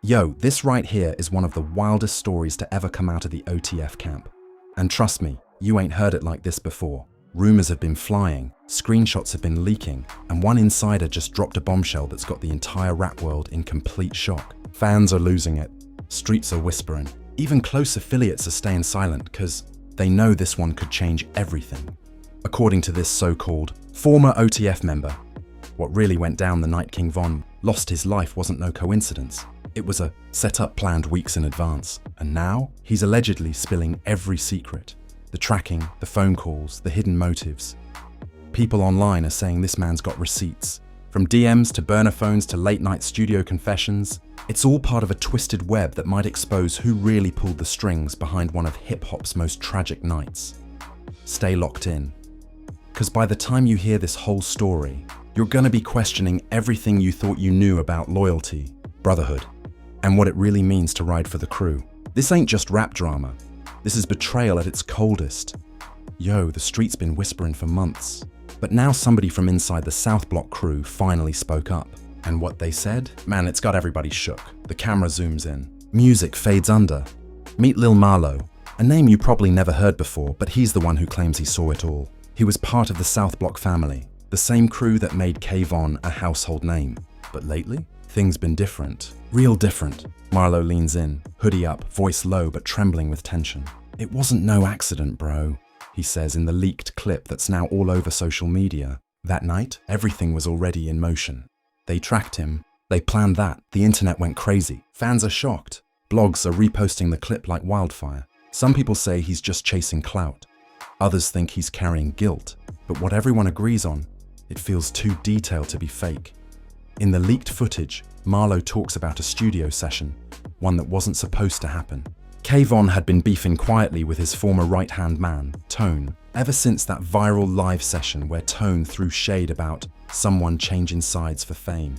Yo, this right here is one of the wildest stories to ever come out of the OTF camp. And trust me, you ain't heard it like this before. Rumors have been flying, screenshots have been leaking, and one insider just dropped a bombshell that's got the entire rap world in complete shock. Fans are losing it. Streets are whispering. Even close affiliates are staying silent because they know this one could change everything. According to this so-called former OTF member, what really went down the night King Von lost his life wasn't no coincidence. It was a setup planned weeks in advance, and now he's allegedly spilling every secret. The tracking, the phone calls, the hidden motives. People online are saying this man's got receipts. From DMs to burner phones to late-night studio confessions, it's all part of a twisted web that might expose who really pulled the strings behind one of hip-hop's most tragic nights. Stay locked in, because by the time you hear this whole story, you're gonna be questioning everything you thought you knew about loyalty, brotherhood, and what it really means to ride for the crew. This ain't just rap drama. This is betrayal at its coldest. Yo, the street's been whispering for months. But now somebody from inside the South Block crew finally spoke up. And what they said? Man, it's got everybody shook. The camera zooms in. Music fades under. Meet Lil Marlo, a name you probably never heard before, but he's the one who claims he saw it all. He was part of the South Block family, the same crew that made K-Von a household name. But lately, things been different. Real different. Marlo leans in, hoodie up, voice low but trembling with tension. It wasn't no accident, bro, he says in the leaked clip that's now all over social media. That night, everything was already in motion. They tracked him. They planned that. The internet went crazy. Fans are shocked. Blogs are reposting the clip like wildfire. Some people say he's just chasing clout. Others think he's carrying guilt. But what everyone agrees on, it feels too detailed to be fake. In the leaked footage, Marlo talks about a studio session, one that wasn't supposed to happen. K-Von had been beefing quietly with his former right-hand man, Tone, ever since that viral live session where Tone threw shade about someone changing sides for fame.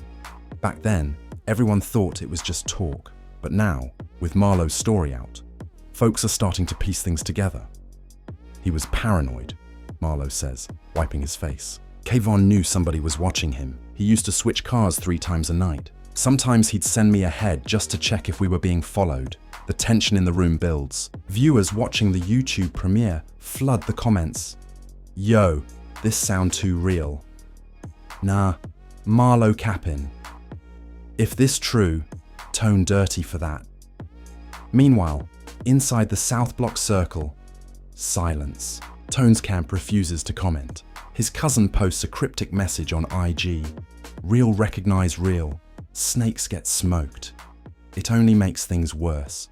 Back then, everyone thought it was just talk, but now, with Marlo's story out, folks are starting to piece things together. He was paranoid, Marlo says, wiping his face. K-Von knew somebody was watching him. He used to switch cars 3 times a night. Sometimes he'd send me ahead just to check if we were being followed. The tension in the room builds. Viewers watching the YouTube premiere flood the comments. Yo, this sound too real. Nah, Marlo capping. If this true, Tone dirty for that. Meanwhile, inside the South Block circle, silence. Tone's camp refuses to comment. His cousin posts a cryptic message on IG. Real recognize real. Snakes get smoked. It only makes things worse.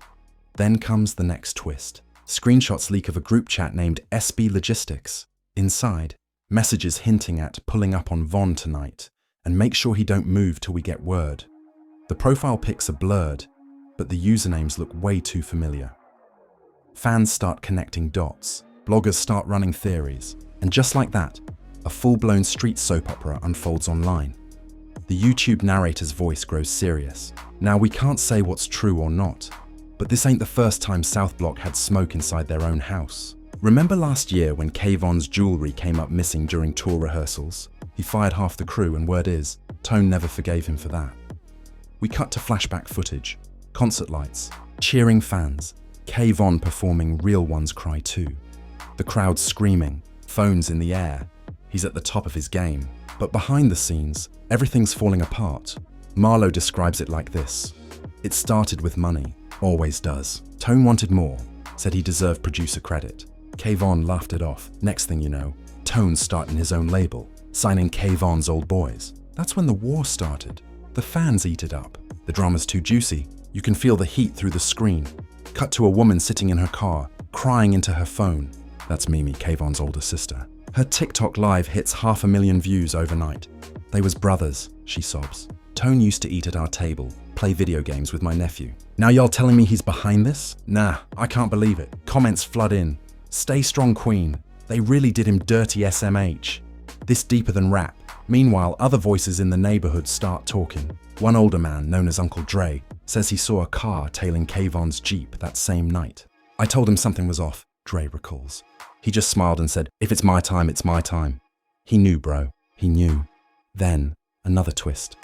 Then comes the next twist. Screenshots leak of a group chat named SB Logistics. Inside, messages hinting at pulling up on Von tonight and make sure he don't move till we get word. The profile pics are blurred, but the usernames look way too familiar. Fans start connecting dots. Bloggers start running theories. And just like that, a full-blown street soap opera unfolds online. The YouTube narrator's voice grows serious. Now, we can't say what's true or not, but this ain't the first time South Block had smoke inside their own house. Remember last year when K-Von's jewelry came up missing during tour rehearsals? He fired half the crew, and word is, Tone never forgave him for that. We cut to flashback footage, concert lights, cheering fans, K-Von performing Real Ones Cry Too. The crowd screaming, phones in the air. He's at the top of his game. But behind the scenes, everything's falling apart. Marlo describes it like this. It started with money, always does. Tone wanted more, said he deserved producer credit. K-Von laughed it off. Next thing you know, Tone's starting his own label, signing K-Von's old boys. That's when the war started. The fans eat it up. The drama's too juicy. You can feel the heat through the screen. Cut to a woman sitting in her car, crying into her phone. That's Mimi, K-Von's older sister. Her TikTok live hits 500,000 views overnight. They was brothers, she sobs. Tone used to eat at our table, play video games with my nephew. Now y'all telling me he's behind this? Nah, I can't believe it. Comments flood in. Stay strong, queen. They really did him dirty SMH. This deeper than rap. Meanwhile, other voices in the neighborhood start talking. One older man, known as Uncle Dre, says he saw a car tailing K-Von's Jeep that same night. I told him something was off, Dre recalls. He just smiled and said, if it's my time, it's my time. He knew, bro. He knew. Then, another twist.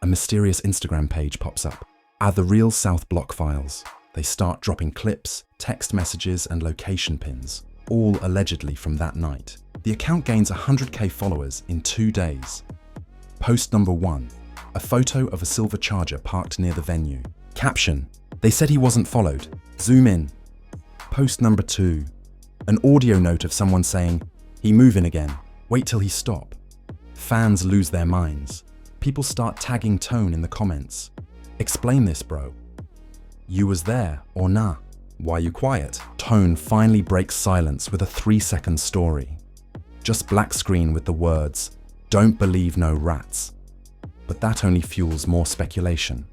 A mysterious Instagram page pops up. are the real South Block files. They start dropping clips, text messages, and location pins, all allegedly from that night. The account gains 100k followers in 2 days. Post number 1. A photo of a silver Charger parked near the venue. Caption: they said he wasn't followed. Zoom in. Post number 2. An audio note of someone saying, "He moving again. Wait till he stop." Fans lose their minds. People start tagging Tone in the comments. "Explain this, bro. You was there or nah? Why you quiet?" Tone finally breaks silence with a 3-second story. Just black screen with the words, "Don't believe no rats." But that only fuels more speculation.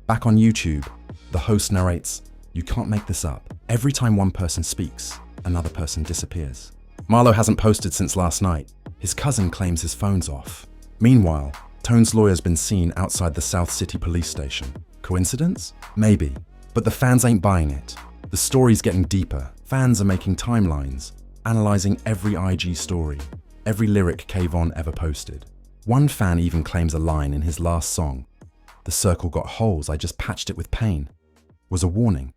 Back on YouTube, the host narrates, "You can't make this up. Every time one person speaks, another person disappears. Marlo hasn't posted since last night. His cousin claims his phone's off." Meanwhile, Tone's lawyer's been seen outside the South City police station. Coincidence? Maybe. But the fans ain't buying it. The story's getting deeper. Fans are making timelines, analyzing every IG story, every lyric Kayvon ever posted. One fan even claims a line in his last song, "The circle got holes, I just patched it with pain," was a warning.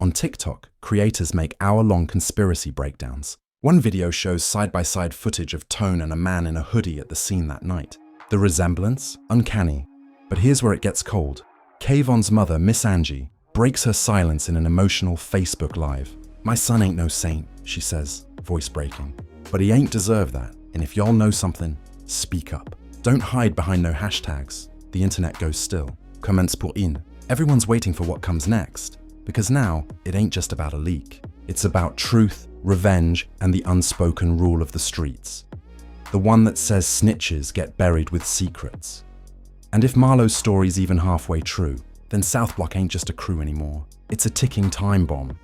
On TikTok, creators make hour-long conspiracy breakdowns. One video shows side-by-side footage of Tone and a man in a hoodie at the scene that night. The resemblance? Uncanny. But here's where it gets cold. Kayvon's mother, Miss Angie, breaks her silence in an emotional Facebook Live. "My son ain't no saint," she says, voice breaking. "But he ain't deserve that, and if y'all know something, speak up. Don't hide behind no hashtags." The internet goes still. Comments pour in. Everyone's waiting for what comes next, because now it ain't just about a leak. It's about truth, revenge, and the unspoken rule of the streets. The one that says snitches get buried with secrets. And if Marlo's story's even halfway true, then South Block ain't just a crew anymore. It's a ticking time bomb.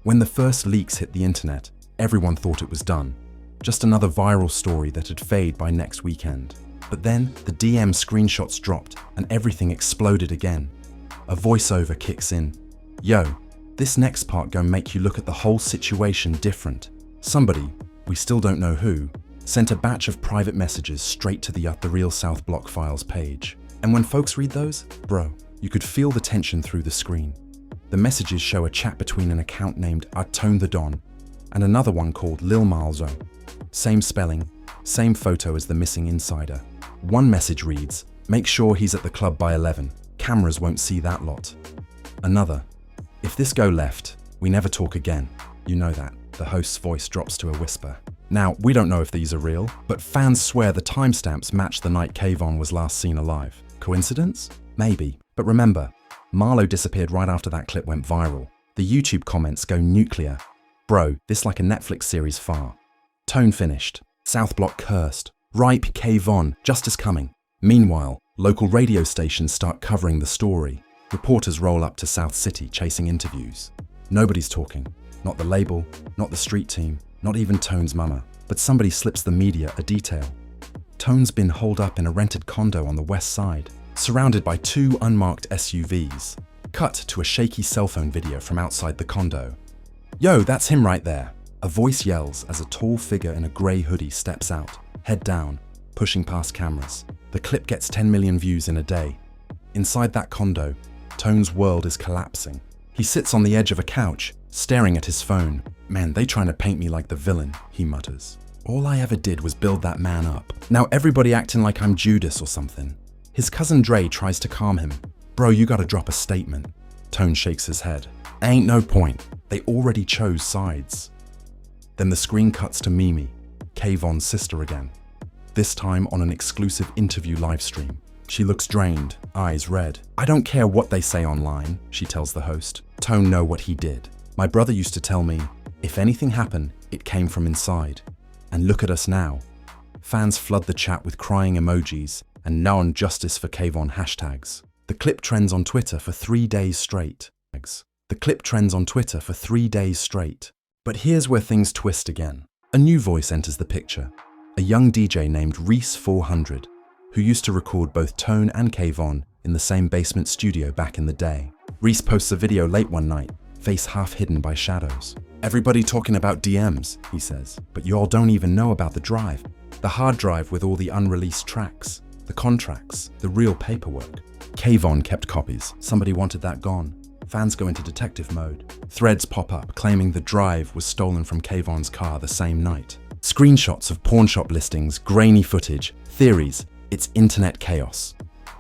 When the first leaks hit the internet, everyone thought it was done. Just another viral story that'd fade by next weekend. But then the DM screenshots dropped and everything exploded again. A voiceover kicks in. "Yo, this next part gon' make you look at the whole situation different." Somebody, we still don't know who, sent a batch of private messages straight to the Real South Block Files page. And when folks read those, bro, you could feel the tension through the screen. The messages show a chat between an account named Tone the Don and another one called Lil Malzo. Same spelling, same photo as the missing insider. One message reads, "Make sure he's at the club by 11. Cameras won't see that lot." Another, "If this go left, we never talk again." You know that. The host's voice drops to a whisper. Now, we don't know if these are real, but fans swear the timestamps match the night Kayvon was last seen alive. Coincidence? Maybe. But remember, Marlo disappeared right after that clip went viral. The YouTube comments go nuclear. "Bro, this like a Netflix series far." Tone finished. South Block cursed. Ripe Kayvon, justice coming. Meanwhile, local radio stations start covering the story. Reporters roll up to South City chasing interviews. Nobody's talking. Not the label, not the street team, not even Tone's mama. But somebody slips the media a detail. Tone's been holed up in a rented condo on the west side, surrounded by 2 unmarked SUVs. Cut to a shaky cell phone video from outside the condo. "Yo, that's him right there." A voice yells as a tall figure in a grey hoodie steps out, head down, pushing past cameras. The clip gets 10 million views in a day. Inside that condo, Tone's world is collapsing. He sits on the edge of a couch, staring at his phone. "Man, they trying to paint me like the villain," he mutters. "All I ever did was build that man up. Now everybody acting like I'm Judas or something." His cousin Dre tries to calm him. "Bro, you gotta drop a statement." Tone shakes his head. "Ain't no point. They already chose sides." Then the screen cuts to Mimi, Kayvon's sister again. This time on an exclusive interview livestream. She looks drained, eyes red. "I don't care what they say online," she tells the host. "Tone know what he did. My brother used to tell me, if anything happened, it came from inside. And look at us now." Fans flood the chat with crying emojis and "Now on justice for Kayvon" hashtags. The clip trends on Twitter for 3 days straight. But here's where things twist again. A new voice enters the picture. A young DJ named Reese 400, who used to record both Tone and Kayvon in the same basement studio back in the day. Reese posts a video late one night, face half hidden by shadows. "Everybody talking about DMs," he says, "but y'all don't even know about the drive. The hard drive with all the unreleased tracks, the contracts, the real paperwork." Kayvon kept copies. Somebody wanted that gone. Fans go into detective mode. Threads pop up claiming the drive was stolen from Kayvon's car the same night. Screenshots of pawn shop listings, grainy footage, theories. It's internet chaos.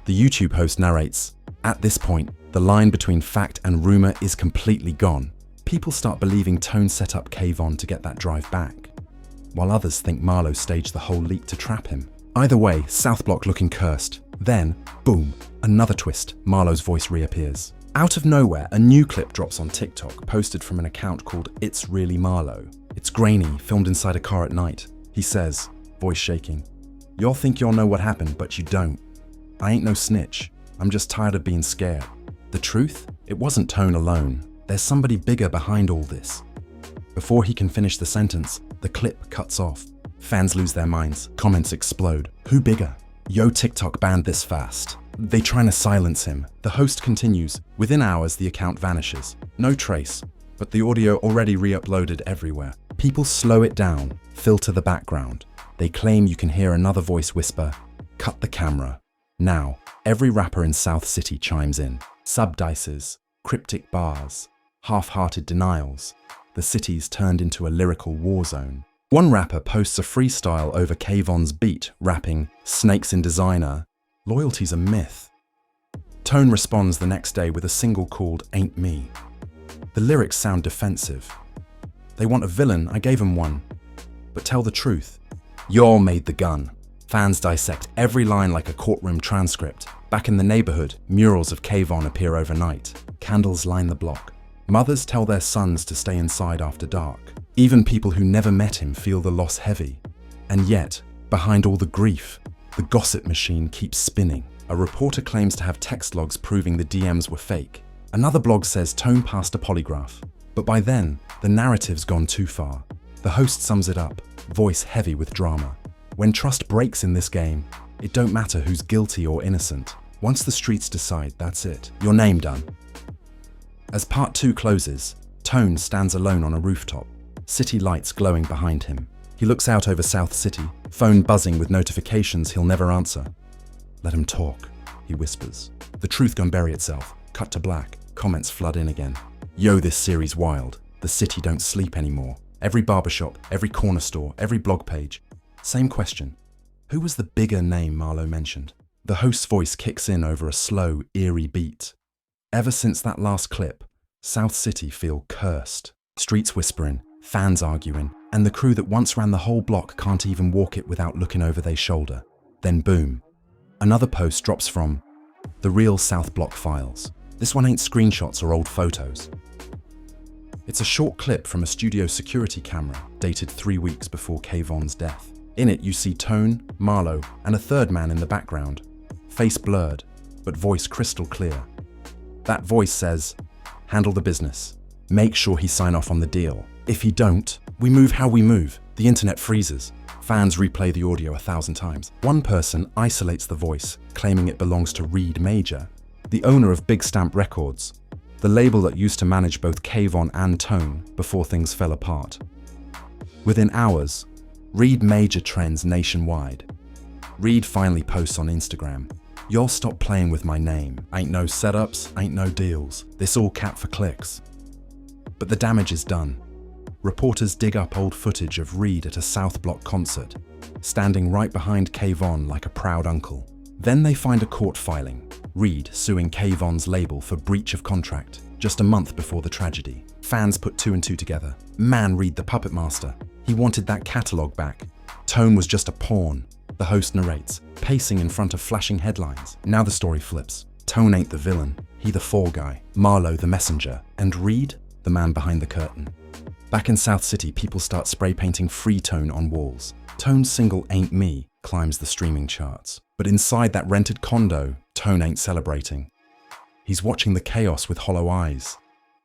The YouTube host narrates, "At this point, the line between fact and rumor is completely gone." People start believing Tone set up Kayvon to get that drive back, while others think Marlowe staged the whole leak to trap him. Either way, South Block looking cursed. Then, boom, another twist. Marlowe's voice reappears. Out of nowhere, a new clip drops on TikTok, posted from an account called It's Really Marlowe. It's grainy, filmed inside a car at night. He says, voice shaking, "Y'all think y'all know what happened, but you don't. I ain't no snitch. I'm just tired of being scared." The truth? It wasn't Tone alone. There's somebody bigger behind all this. Before he can finish the sentence, the clip cuts off. Fans lose their minds. Comments explode. Who bigger? Yo, TikTok banned this fast. They trying to silence him. The host continues. Within hours, the account vanishes. No trace, but the audio already re-uploaded everywhere. People slow it down, filter the background. They claim you can hear another voice whisper, "Cut the camera." Now, every rapper in South City chimes in. Subdices, cryptic bars, half-hearted denials. The city's turned into a lyrical war zone. One rapper posts a freestyle over Kayvon's beat, rapping, "Snakes in designer. Loyalty's a myth." Tone responds the next day with a single called Ain't Me. The lyrics sound defensive. They want a villain, I gave him one. But tell the truth. Y'all made the gun. Fans dissect every line like a courtroom transcript. Back in the neighborhood, murals of Kayvon appear overnight. Candles line the block. Mothers tell their sons to stay inside after dark. Even people who never met him feel the loss heavy. And yet, behind all the grief, the gossip machine keeps spinning. A reporter claims to have text logs proving the DMs were fake. Another blog says Tone passed a polygraph. But by then, the narrative's gone too far. The host sums it up, voice heavy with drama. When trust breaks in this game, it don't matter who's guilty or innocent. Once the streets decide, that's it. Your name done. As part 2 closes, Tone stands alone on a rooftop, city lights glowing behind him. He looks out over South City, phone buzzing with notifications he'll never answer. "Let him talk," he whispers. The truth gon' bury itself. Cut to black. Comments flood in again. Yo, this series wild. The city don't sleep anymore. Every barbershop, every corner store, every blog page. Same question. Who was the bigger name Marlowe mentioned? The host's voice kicks in over a slow, eerie beat. Ever since that last clip, South City feel cursed. Streets whispering, fans arguing, and the crew that once ran the whole block can't even walk it without looking over their shoulder. Then boom. Another post drops from The Real South Block Files. This one ain't screenshots or old photos. It's a short clip from a studio security camera dated 3 weeks before Kayvon's death. In it, you see Tone, Marlowe, and a third man in the background. Face blurred, but voice crystal clear. That voice says, "Handle the business. Make sure he sign off on the deal. If he don't, we move how we move." The internet freezes. Fans replay the audio 1,000 times. One person isolates the voice, claiming it belongs to Reed Major, the owner of Big Stamp Records, the label that used to manage both Kayvon and Tone before things fell apart. Within hours, Reed Major trends nationwide. Reed finally posts on Instagram, "Y'all stop playing with my name. Ain't no setups, ain't no deals. This all cap for clicks." But the damage is done. Reporters dig up old footage of Reed at a South Block concert, standing right behind Kayvon like a proud uncle. Then they find a court filing, Reed suing Kayvon's label for breach of contract, just a month before the tragedy. Fans put 2 and 2 together. Man, Reed the puppet master. He wanted that catalogue back. Tone was just a pawn, the host narrates, pacing in front of flashing headlines. Now the story flips. Tone ain't the villain, he the fall guy, Marlowe the messenger, and Reed, the man behind the curtain. Back in South City, people start spray painting Free Tone on walls. Tone's single Ain't Me climbs the streaming charts. But inside that rented condo, Tone ain't celebrating. He's watching the chaos with hollow eyes.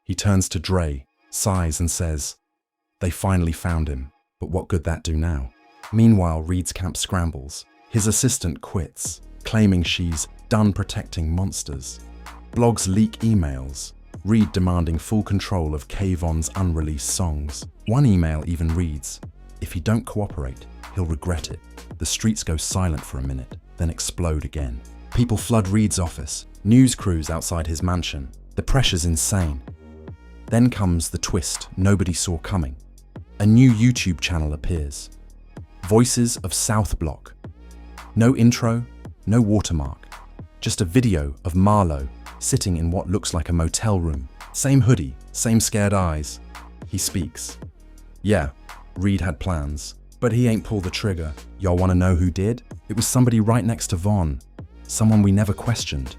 He turns to Dre, sighs and says, "They finally found him, but what good that do now?" Meanwhile, Reed's camp scrambles. His assistant quits, claiming she's done protecting monsters. Blogs leak emails, Reed demanding full control of Kayvon's unreleased songs. One email even reads, "If you don't cooperate, he'll regret it." The streets go silent for a minute, then explode again. People flood Reed's office. news crews outside his mansion. The pressure's insane. Then comes the twist nobody saw coming. A new YouTube channel appears. Voices of South Block. No intro, no watermark. Just a video of Marlowe sitting in what looks like a motel room. Same hoodie, same scared eyes. He speaks. Yeah, Reed had plans, but he ain't pulled the trigger. Y'all wanna know who did? It was somebody right next to Vaughn. Someone we never questioned.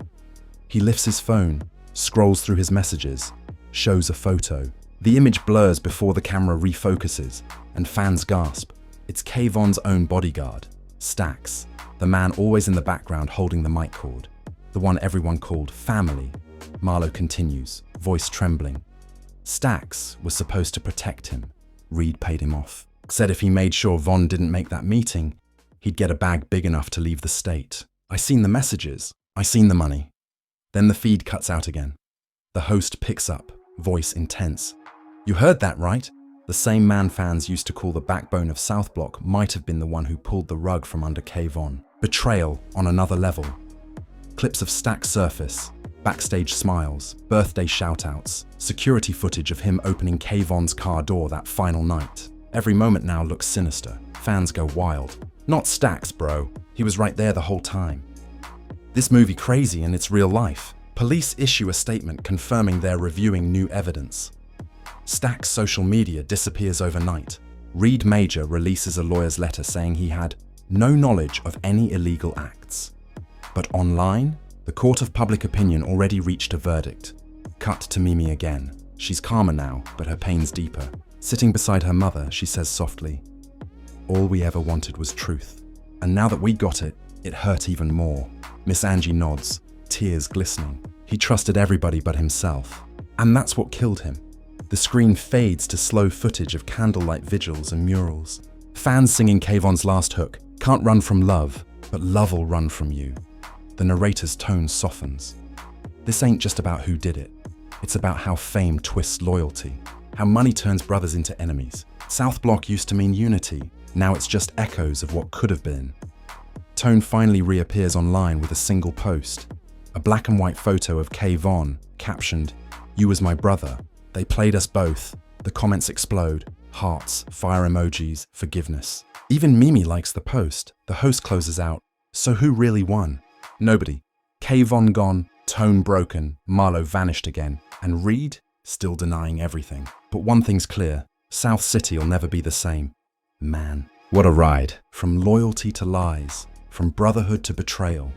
He lifts his phone, scrolls through his messages, shows a photo. The image blurs before the camera refocuses, and fans gasp. It's Kayvon's own bodyguard, Stax, the man always in the background holding the mic cord, the one everyone called family. Marlowe continues, voice trembling. Stax was supposed to protect him. Reed paid him off. Said if he made sure Vaughn didn't make that meeting, he'd get a bag big enough to leave the state. I seen the messages. I seen the money. Then the feed cuts out again. The host picks up, voice intense. You heard that, right? The same man fans used to call the backbone of South Block might have been the one who pulled the rug from under Kayvon. Betrayal on another level. Clips of Stax surface, backstage smiles, birthday shoutouts, security footage of him opening Kayvon's car door that final night. Every moment now looks sinister. Fans go wild. Not Stax, bro. He was right there the whole time. This movie crazy and it's real life. Police issue a statement confirming they're reviewing new evidence. Stax's social media disappears overnight. Reed Major releases a lawyer's letter saying he had no knowledge of any illegal acts. But online, the court of public opinion already reached a verdict. Cut to Mimi again. She's calmer now, but her pain's deeper. Sitting beside her mother, she says softly, "All we ever wanted was truth. And now that we got it, it hurt even more." Miss Angie nods, tears glistening. He trusted everybody but himself. And that's what killed him. The screen fades to slow footage of candlelight vigils and murals. Fans singing Kayvon's last hook, "Can't run from love, but love'll run from you." The narrator's tone softens. This ain't just about who did it. It's about how fame twists loyalty, how money turns brothers into enemies. South Block used to mean unity. Now it's just echoes of what could have been. Tone finally reappears online with a single post. A black and white photo of Kayvon, captioned, "You was my brother. They played us both." The comments explode. Hearts, fire emojis, forgiveness. Even Mimi likes the post. The host closes out. So who really won? Nobody. Kayvon gone, Tone broken, Marlowe vanished again, and Reed still denying everything. But one thing's clear. South City'll never be the same. Man, what a ride. From loyalty to lies, from brotherhood to betrayal.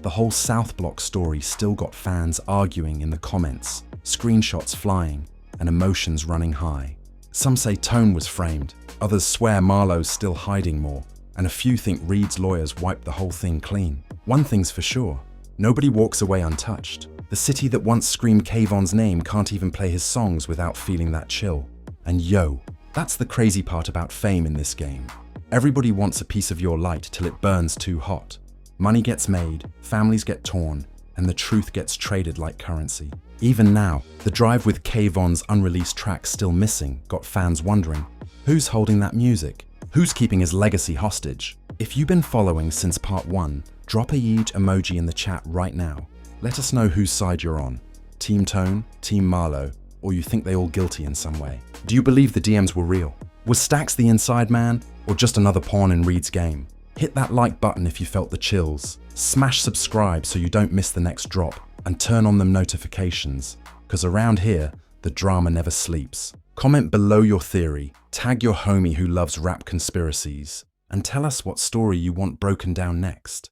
The whole South Block story still got fans arguing in the comments, screenshots flying, and emotions running high. Some say Tone was framed, others swear Marlowe's still hiding more, and a few think Reed's lawyers wiped the whole thing clean. One thing's for sure, nobody walks away untouched. The city that once screamed Kayvon's name can't even play his songs without feeling that chill. And yo, that's the crazy part about fame in this game. Everybody wants a piece of your light till it burns too hot. Money gets made, families get torn, and the truth gets traded like currency. Even now, the drive with Kayvon's unreleased track still missing got fans wondering, who's holding that music? Who's keeping his legacy hostage? If you've been following since part 1, drop a huge emoji in the chat right now. Let us know whose side you're on. Team Tone, Team Marlowe, or you think they all guilty in some way. Do you believe the DMs were real? Was Stax the inside man, or just another pawn in Reed's game? Hit that like button if you felt the chills. Smash subscribe so you don't miss the next drop, and turn on them notifications, because around here, the drama never sleeps. Comment below your theory, tag your homie who loves rap conspiracies, and tell us what story you want broken down next.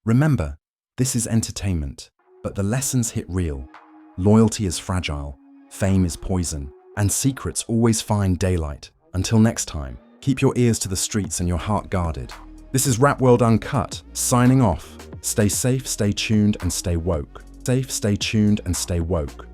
Remember, this is entertainment, but the lessons hit real. Loyalty is fragile, fame is poison, and secrets always find daylight. Until next time, keep your ears to the streets and your heart guarded. This is Rap World Uncut, signing off. Stay safe, stay tuned, and stay woke. Safe, stay tuned, and stay woke.